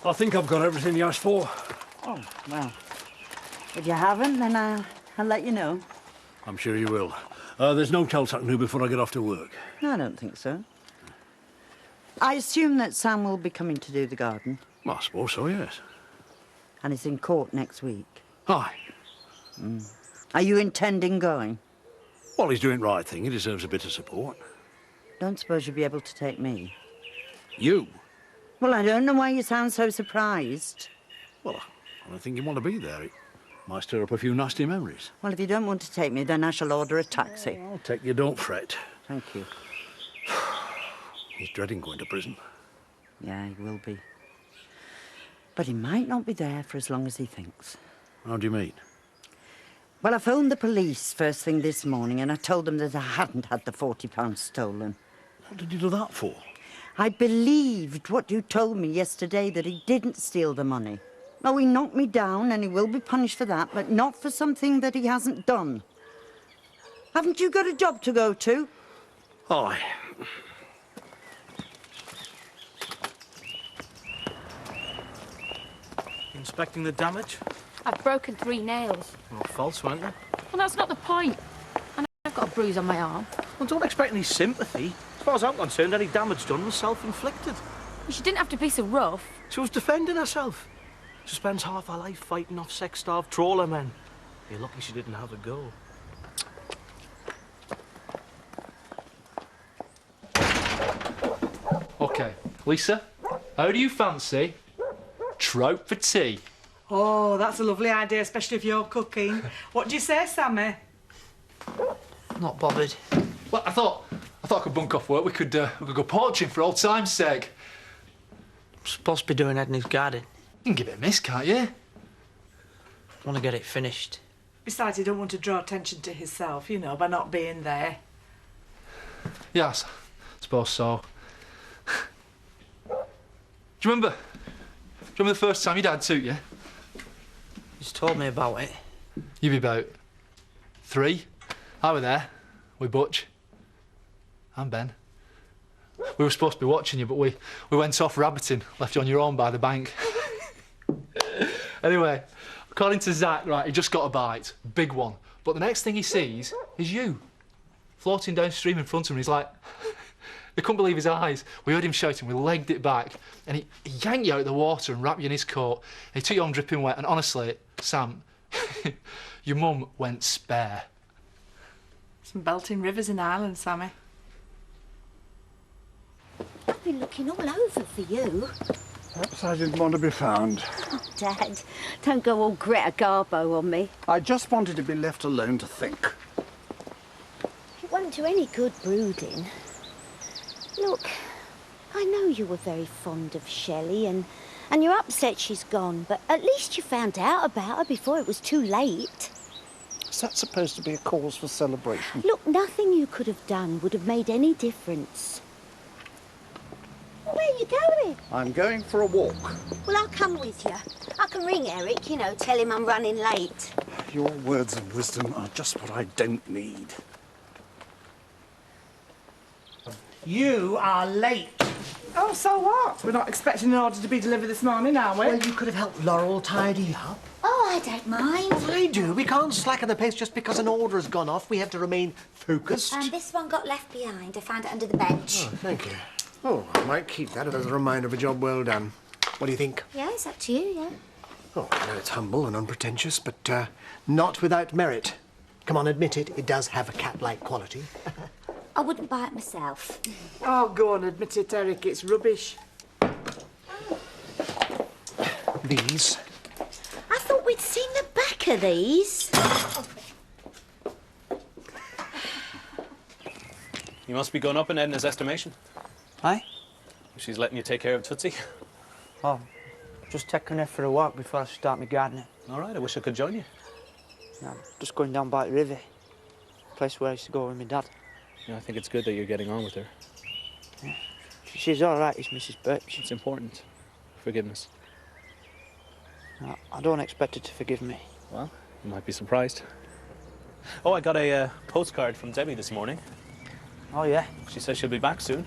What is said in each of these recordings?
I think I've got everything you asked for. Oh, well. If you haven't, then I'll let you know. I'm sure you will. There's no tell I can do before I get off to work. No, I don't think so. I assume that Sam will be coming to do the garden. Well, I suppose so, yes. And he's in court next week. Aye. Are you intending going? Well, he's doing the right thing. He deserves a bit of support. Don't suppose you'll be able to take me? You? Well, I don't know why you sound so surprised. Well, I don't think you want to be there. It might stir up a few nasty memories. Well, if you don't want to take me, then I shall order a taxi. I'll take you, don't fret. Thank you. He's dreading going to prison. Yeah, he will be. But he might not be there for as long as he thinks. How do you mean? Well, I phoned the police first thing this morning and I told them that I hadn't had the £40 stolen. What did you do that for? I believed what you told me yesterday, that he didn't steal the money. Oh, he knocked me down and he will be punished for that, but not for something that he hasn't done. Haven't you got a job to go to? Aye. Inspecting the damage? I've broken 3 nails. Well, false, weren't they? Well, that's not the point. And I've got a bruise on my arm. Well, don't expect any sympathy. As far as I'm concerned, any damage done was self-inflicted. Well, she didn't have to be so rough. She was defending herself. She spends half her life fighting off sex-starved trawler men. You're lucky she didn't have a go. OK, Lisa, how do you fancy trout for tea? Oh, that's a lovely idea, especially if you're cooking. What do you say, Sammy? Not bothered. Well, I thought I could bunk off work. We could go poaching for old time's sake. I'm supposed to be doing Edna's garden. You can give it a miss, can't you? I want to get it finished. Besides, he don't want to draw attention to himself, you know, by not being there. Yes, I suppose so. Do you remember the first time your dad took you? He's told me about it. You be about 3. I were there with Butch and Ben. We were supposed to be watching you, but we went off rabbiting, left you on your own by the bank. Anyway, according to Zach, right, he just got a bite, big one. But the next thing he sees is you, floating downstream in front of him. He's like, he couldn't believe his eyes. We heard him shouting, we legged it back, and he yanked you out of the water and wrapped you in his coat. And he took you home dripping wet, and honestly, Sam, your mum went spare. Some belting rivers in Ireland, Sammy. I've been looking all over for you. Perhaps I didn't want to be found. Oh, Dad, don't go all Greta Garbo on me. I just wanted to be left alone to think. It won't do any good brooding. Look, I know you were very fond of Shelley and you're upset she's gone, but at least you found out about her before it was too late. Is that supposed to be a cause for celebration? Look, nothing you could have done would have made any difference. Where are you going? I'm going for a walk. Well, I'll come with you. I can ring Eric, you know, tell him I'm running late. Your words of wisdom are just what I don't need. You are late. Oh, so what? We're not expecting an order to be delivered this morning, are we? Well, you could have helped Laurel tidy up. Oh, I don't mind. I do. We can't slacken the pace just because an order has gone off. We have to remain focused. And this one got left behind. I found it under the bench. Oh, thank you. Oh, I might keep that as a reminder of a job well done. What do you think? Yeah, it's up to you, yeah. Oh, I know it's humble and unpretentious, but not without merit. Come on, admit it. It does have a cat-like quality. I wouldn't buy it myself. Oh, go on, admit it, Eric. It's rubbish. These. I thought we'd seen the back of these. You must be going up in Edna's estimation. Aye? She's letting you take care of Tootsie. Oh, Just taking her for a walk before I start my gardening. All right, I wish I could join you. No, I'm just going down by the river. Place where I used to go with my dad. Yeah, I think it's good that you're getting on with her. Yeah. She's all right, it's Mrs. Birch. It's important. Forgiveness. No, I don't expect her to forgive me. Well, you might be surprised. Oh, I got a postcard from Debbie this morning. Oh, yeah? She says she'll be back soon.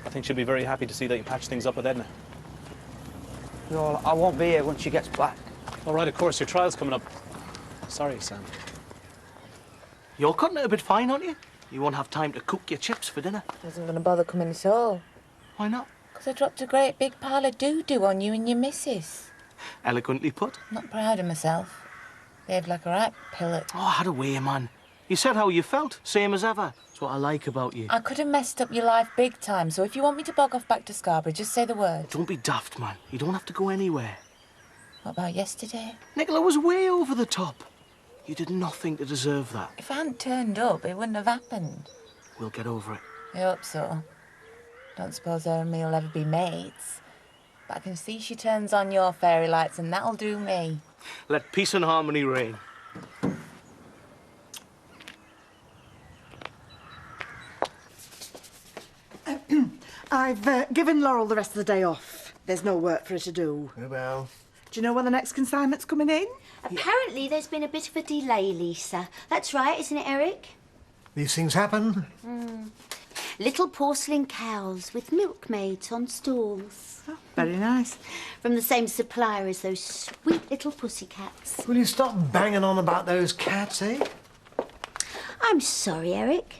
I think she'll be very happy to see that you patch things up with Edna. No, I won't be here when she gets back. All right, of course, your trial's coming up. Sorry, Sam. You're cutting it a bit fine, aren't you? You won't have time to cook your chips for dinner. I wasn't going to bother coming at all. Why not? Because I dropped a great big pile of doo-doo on you and your missus. Eloquently put. Not proud of myself. Behaved like a right pillock. Oh, had a way, man. You said how you felt, same as ever. That's what I like about you. I could have messed up your life big time, so if you want me to bog off back to Scarborough, just say the word. Don't be daft, man. You don't have to go anywhere. What about yesterday? Nicola was way over the top. You did nothing to deserve that. If I hadn't turned up, it wouldn't have happened. We'll get over it. I hope so. Don't suppose her and me will ever be mates. But I can see she turns on your fairy lights, and that'll do me. Let peace and harmony reign. I've given Laurel the rest of the day off. There's no work for her to do. Oh, well. Do you know when the next consignment's coming in? Apparently there's been a bit of a delay, Lisa. That's right, isn't it, Eric? These things happen. Little porcelain cows with milkmaids on stalls. Oh, very nice. From the same supplier as those sweet little pussycats. Will you stop banging on about those cats, eh? I'm sorry, Eric.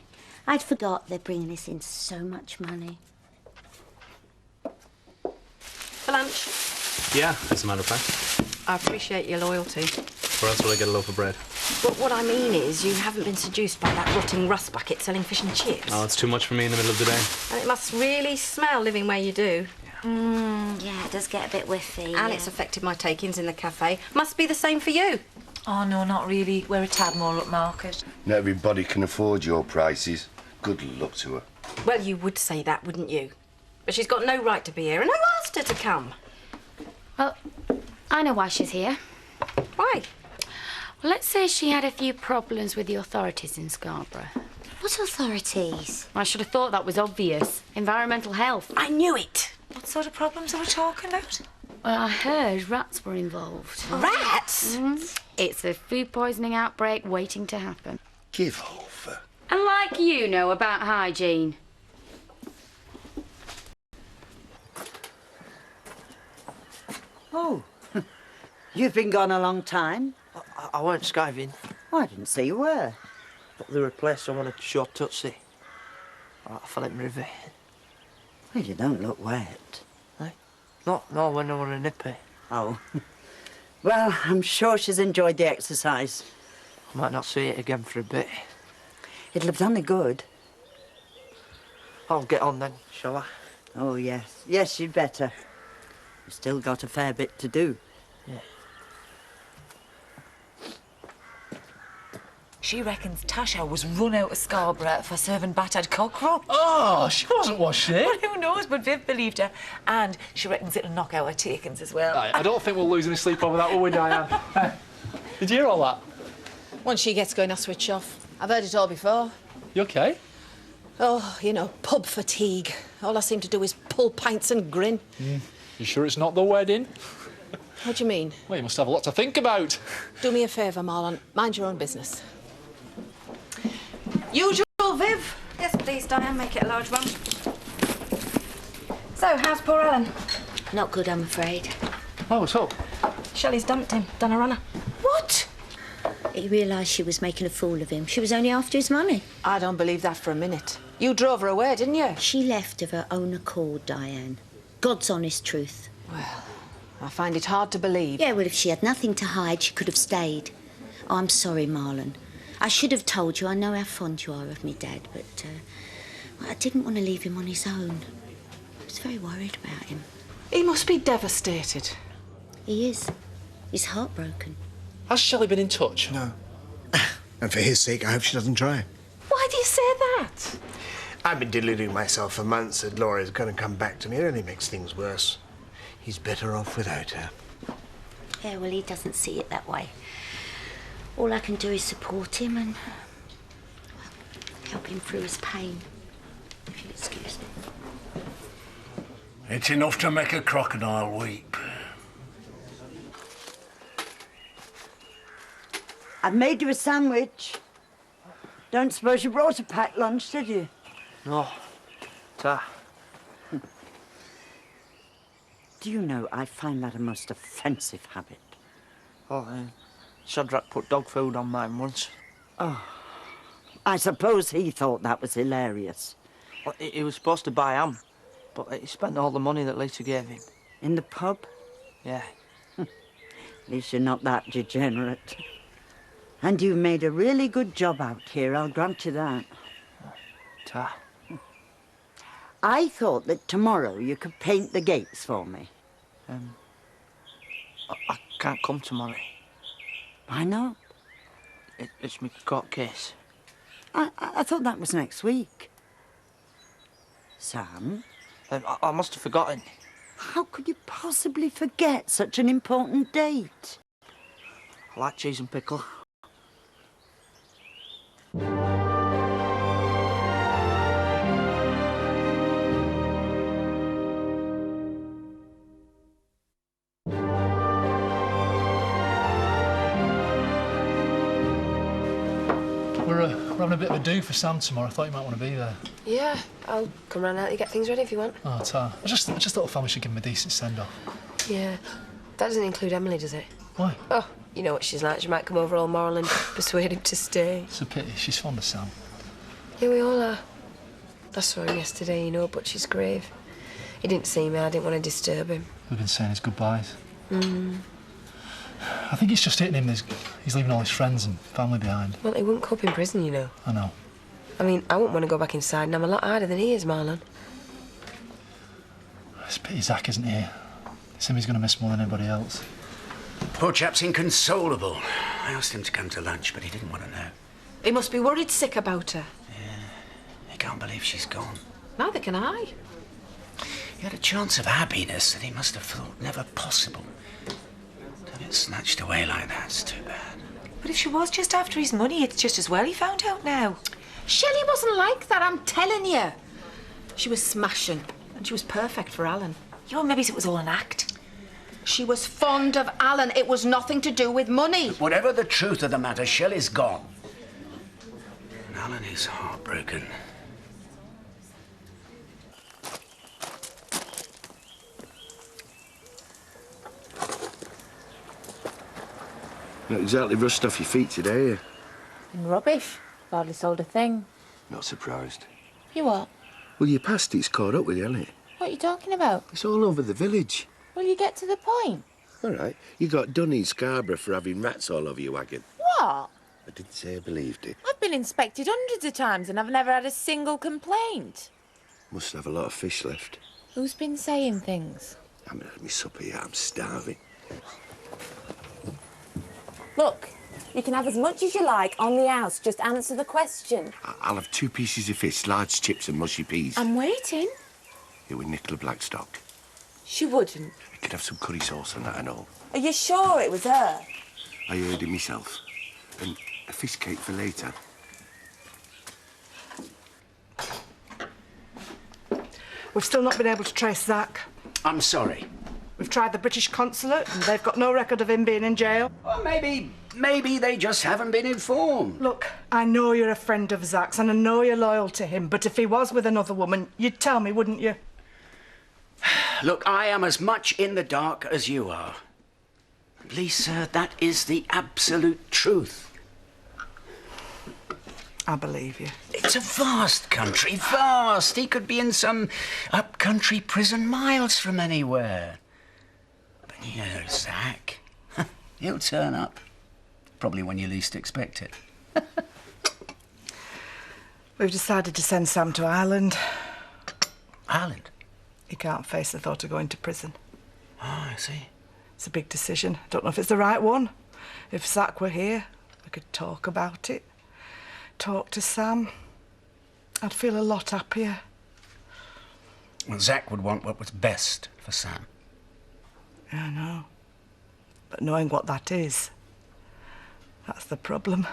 I'd forgot they're bringing us in so much money. For lunch? Yeah, as a matter of fact. I appreciate your loyalty. Or else will I get a loaf of bread? But what I mean is, you haven't been seduced by that rotting rust bucket selling fish and chips. Oh, it's too much for me in the middle of the day. And it must really smell living where you do. Yeah, it does get a bit whiffy. And it's affected my take-ins in the cafe. Must be the same for you. Oh, no, not really. We're a tad more upmarket. Not everybody can afford your prices. Good luck to her. Well, you would say that, wouldn't you? But she's got no right to be here, and who asked her to come? Well, I know why she's here. Why? Well, let's say she had a few problems with the authorities in Scarborough. What authorities? I should have thought that was obvious. Environmental health. I knew it. What sort of problems are we talking about? Well, I heard rats were involved. Rats? It's a food poisoning outbreak waiting to happen. Give over. And like you know about hygiene. Oh, you've been gone a long time. I weren't skiving, Oh, I didn't see you were. but there were a place I wanted to show Tootsie. I fell in the river. Well, you don't look wet. No, when I were a nippy. Oh. Well, I'm sure she's enjoyed the exercise. I might not see it again for a bit. It'll have done her good. I'll get on then, shall I? Oh, yes. Yes, you'd better. You've still got a fair bit to do. Yeah. She reckons Tasha was run out of Scarborough for serving battered cockroach. Oh, she wasn't, was she? Well, who knows, but Viv believed her. And she reckons it'll knock out her takings as well. I don't think we'll lose any sleep over that, will we, Diane? Did you hear all that? Once she gets going, I switch off. I've heard it all before. You okay? Oh, you know, pub fatigue. All I seem to do is pull pints and grin. You sure it's not the wedding? What do you mean? Well, you must have a lot to think about. Do me a favour, Marlon. Mind your own business. Usual, Viv? Yes, please, Diane. Make it a large one. So, how's poor Alan? Not good, I'm afraid. Oh, what's up? Shelley's dumped him, done a runner. What? He realised she was making a fool of him. She was only after his money. I don't believe that for a minute. You drove her away, didn't you? She left of her own accord, Diane. God's honest truth. Well, I find it hard to believe. Yeah, well, if she had nothing to hide, she could have stayed. Oh, I'm sorry, Marlon. I should have told you. I know how fond you are of me, Dad, but I didn't want to leave him on his own. I was very worried about him. He must be devastated. He is. He's heartbroken. Has Shelley been in touch? No. And for his sake, I hope she doesn't try. Why do you say that? I've been deluding myself for months that Laura's going to come back to me. It only makes things worse. He's better off without her. Yeah, well, he doesn't see it that way. All I can do is support him and help him through his pain, if you'll excuse me. It's enough to make a crocodile weep. I've made you a sandwich. Don't suppose you brought a packed lunch, did you? No. Ta. Do you know, I find that a most offensive habit. Oh, Shadrach put dog food on mine once. Oh, I suppose he thought that was hilarious. Well, he was supposed to buy ham, but he spent all the money that Lisa gave him. In the pub? Yeah. At least you're not that degenerate. And you've made a really good job out here, I'll grant you that. Ta. I thought that tomorrow you could paint the gates for me. I can't come tomorrow. Why not? It's my court case. I thought that was next week. Sam? I must have forgotten. How could you possibly forget such an important date? I like cheese and pickle. We're having a bit of a do for Sam tomorrow. I thought you might want to be there. Yeah, I'll come round and help you get things ready if you want. Oh, Ta. I just thought the family should give him a decent send-off. Yeah. That doesn't include Emily, does it? Why? Oh, you know what she's like. She might come over all moral and persuade him to stay. It's a pity. She's fond of Sam. Yeah, we all are. I saw him yesterday, you know, but she's grave. He didn't see me. I didn't want to disturb him. We've been saying his goodbyes. I think it's just hitting him. He's leaving all his friends and family behind. Well, he wouldn't cope in prison, you know. I know. I mean, I wouldn't want to go back inside, and I'm a lot harder than he is, Marlon. It's a pity Zach isn't here. It's him he's going to miss more than anybody else. Poor chap's inconsolable. I asked him to come to lunch, but he didn't want to know. He must be worried sick about her. He can't believe she's gone. Neither can I. He had a chance of happiness that he must have thought never possible. To have it snatched away like that's too bad. But if she was just after his money, it's just as well he found out now. Shelley wasn't like that, I'm telling you. She was smashing, and she was perfect for Alan. You know, maybe it was all an act. She was fond of Alan. It was nothing to do with money. But whatever the truth of the matter, Shelley's gone. And Alan is heartbroken. Not exactly rushed off your feet today, are you? Been rubbish. Hardly sold a thing. Not surprised. You what? Well, your past it's caught up with you, hasn't it? What are you talking about? It's all over the village. Will you get to the point? All right. You got done in Scarborough for having rats all over your wagon. What? I didn't say I believed it. I've been inspected hundreds of times and I've never had a single complaint. Must have a lot of fish left. Who's been saying things? I haven't had my supper yet. I'm starving. Look, you can have as much as you like on the house. Just answer the question. I'll have 2 pieces of fish, large chips and mushy peas. I'm waiting. Here with Nicola Blackstock. She wouldn't. You could have some curry sauce and that and all. Are you sure it was her? I heard it myself. And a fish cake for later. We've still not been able to trace Zach. I'm sorry. We've tried the British consulate and they've got no record of him being in jail. Well, maybe they just haven't been informed. Look, I know you're a friend of Zach's and I know you're loyal to him, but if he was with another woman, you'd tell me, wouldn't you? Look, I am as much in the dark as you are. Lisa, that is the absolute truth. I believe you. It's a vast country, vast. He could be in some up-country prison miles from anywhere. But you know, Zach, he'll turn up. Probably when you least expect it. We've decided to send Sam to Ireland. Ireland? He can't face the thought of going to prison. Oh, I see. It's a big decision. I don't know if it's the right one. If Zach were here, we could talk about it. Talk to Sam. I'd feel a lot happier. Well, Zach would want what was best for Sam. I know. But knowing what that is, that's the problem.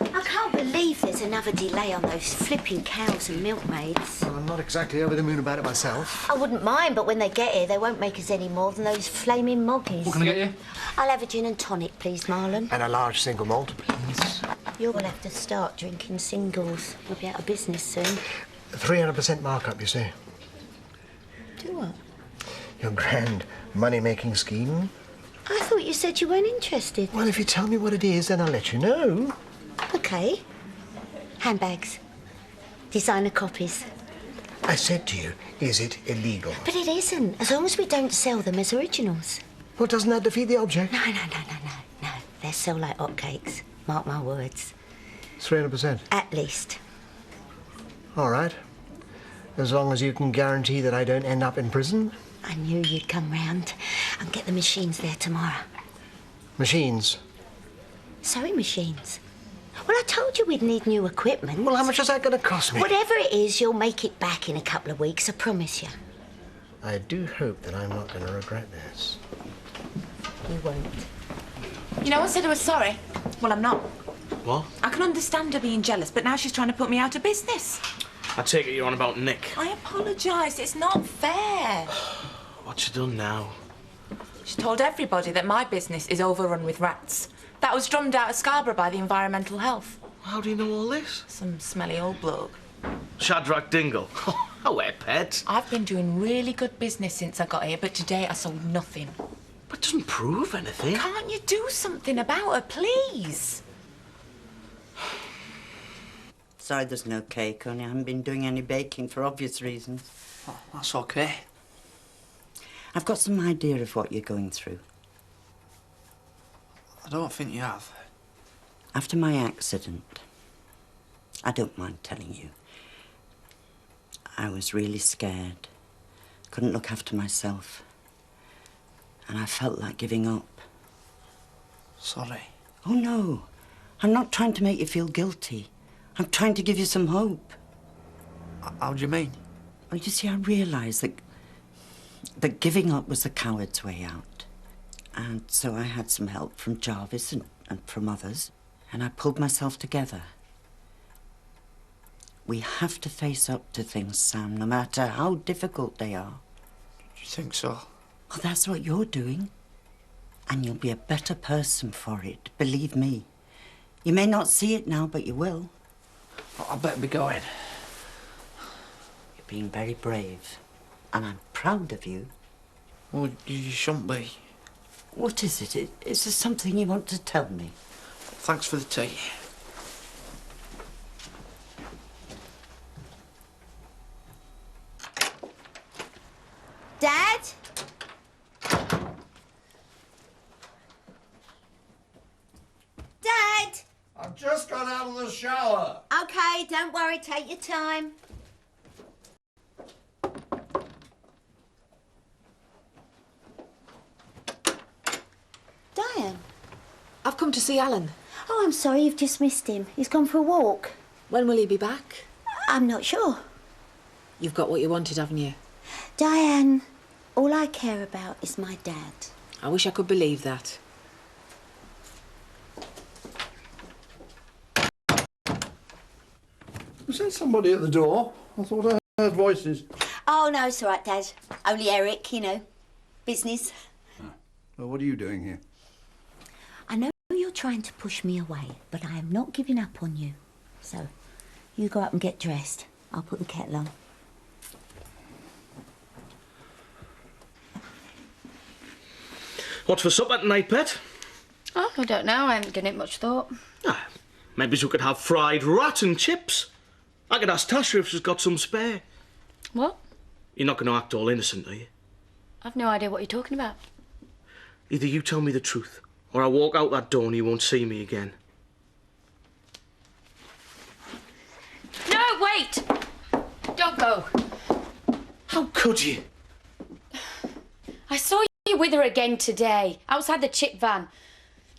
I can't believe there's another delay on those flipping cows and milkmaids. Well, I'm not exactly over the moon about it myself. I wouldn't mind, but when they get here, they won't make us any more than those flaming moggies. What can I get you? I'll have a gin and tonic, please, Marlon. And a large single malt, please. You're going to have to start drinking singles. We'll be out of business soon. 300% markup, you see. Do what? Your grand money-making scheme. I thought you said you weren't interested. Well, if you tell me what it is, then I'll let you know. OK. Handbags. Designer copies. I said to you, is it illegal? But it isn't, as long as we don't sell them as originals. Well, doesn't that defeat the object? No. They'll sell like hotcakes. Mark my words. 300%? At least. All right. As long as you can guarantee that I don't end up in prison. I knew you'd come round and get the machines there tomorrow. Machines? Sewing machines. Well, I told you we'd need new equipment. Well, how much is that going to cost me? Whatever it is, you'll make it back in a couple of weeks, I promise you. I do hope that I'm not going to regret this. You won't. You know, I said I was sorry. Well, I'm not. What? I can understand her being jealous, but now she's trying to put me out of business. I take it you're on about Nick. I apologise. It's not fair. What's she done now? She told everybody that my business is overrun with rats. That was drummed out of Scarborough by the Environmental Health. How do you know all this? Some smelly old bloke. Shadrach Dingle. I wear pets. I've been doing really good business since I got here, but today I sold nothing. But it doesn't prove anything. Can't you do something about her, please? Sorry there's no cake, only I haven't been doing any baking for obvious reasons. Oh, that's OK. I've got some idea of what you're going through. I don't think you have. After my accident, I don't mind telling you, I was really scared. Couldn't look after myself. And I felt like giving up. Sorry. Oh, no. I'm not trying to make you feel guilty. I'm trying to give you some hope. How do you mean? Well, you see, I realised that giving up was the coward's way out. And so I had some help from Jarvis and from others, and I pulled myself together. We have to face up to things, Sam, no matter how difficult they are. Do you think so? Well, that's what you're doing. And you'll be a better person for it, believe me. You may not see it now, but you will. I better be going. You're being very brave, and I'm proud of you. Well, you shouldn't be. What is it? Is there something you want to tell me? Thanks for the tea. Dad? Dad? I've just got out of the shower. OK, don't worry, take your time. Diane? I've come to see Alan. Oh, I'm sorry, you've just missed him. He's gone for a walk. When will he be back? I'm not sure. You've got what you wanted, haven't you? Diane, all I care about is my dad. I wish I could believe that. Was there somebody at the door? I thought I heard voices. Oh, no, it's all right, Dad. Only Eric, you know. Business. Well, what are you doing here? I know you're trying to push me away, but I am not giving up on you. So, you go up and get dressed. I'll put the kettle on. What's for supper tonight, Pet? Oh, I don't know. I haven't given it much thought. Maybe we could have fried rat and chips. I could ask Tasha if she's got some spare. What? You're not going to act all innocent, are you? I've no idea what you're talking about. Either you tell me the truth, or I walk out that door and you won't see me again. No, wait! Don't go. How could you? I saw you with her again today, outside the chip van.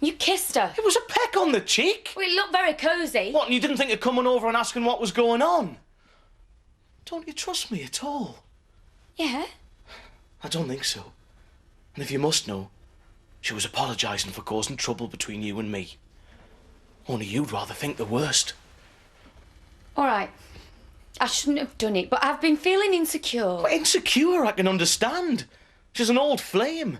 You kissed her. It was a peck on the cheek. Well, it looked very cosy. What, and you didn't think of coming over and asking what was going on? Don't you trust me at all? Yeah. I don't think so. And if you must know, she was apologising for causing trouble between you and me. Only you'd rather think the worst. All right. I shouldn't have done it, but I've been feeling insecure. But insecure, I can understand. She's an old flame.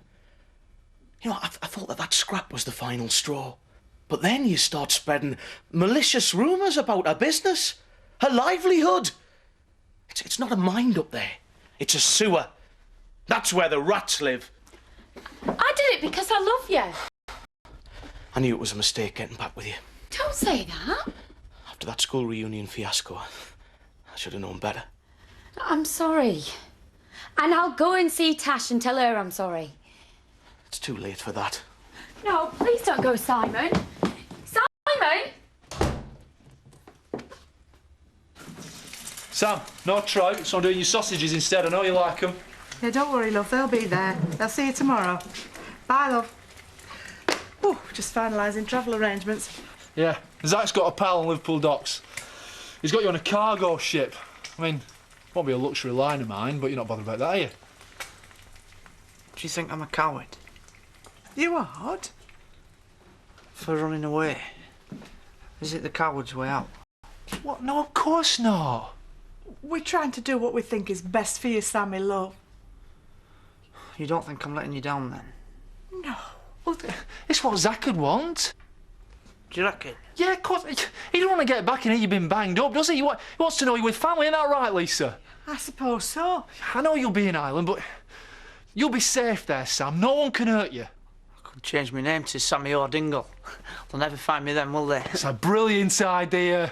You know, I thought that scrap was the final straw. But then you start spreading malicious rumours about her business, her livelihood. It's not a mind up there. It's a sewer. That's where the rats live. I did it because I love you. I knew it was a mistake getting back with you. Don't say that. After that school reunion fiasco, I should have known better. I'm sorry. And I'll go and see Tash and tell her I'm sorry. It's too late for that. No, please don't go, Simon. Simon! Sam, no trout, so I'm doing your sausages instead. I know you like them. Yeah, don't worry, love. They'll be there. I'll see you tomorrow. Bye, love. Oh, just finalising travel arrangements. Yeah, Zach's got a pal on Liverpool docks. He's got you on a cargo ship. I mean, won't be a luxury line of mine, but you're not bothered about that, are you? Do you think I'm a coward? You are? For running away? Is it the coward's way out? What? No, of course not. We're trying to do what we think is best for you, Sammy, love. You don't think I'm letting you down then? No. Well, it's what Zach would want. Do you reckon? Yeah, of course. He don't want to get back and hear you've been banged up, does he? He wants to know you're with family, isn't that right, Lisa? I suppose so. I know you'll be in Ireland, but you'll be safe there, Sam. No one can hurt you. I could change my name to Sammy O'Dingle. They'll never find me then, will they? It's a brilliant idea.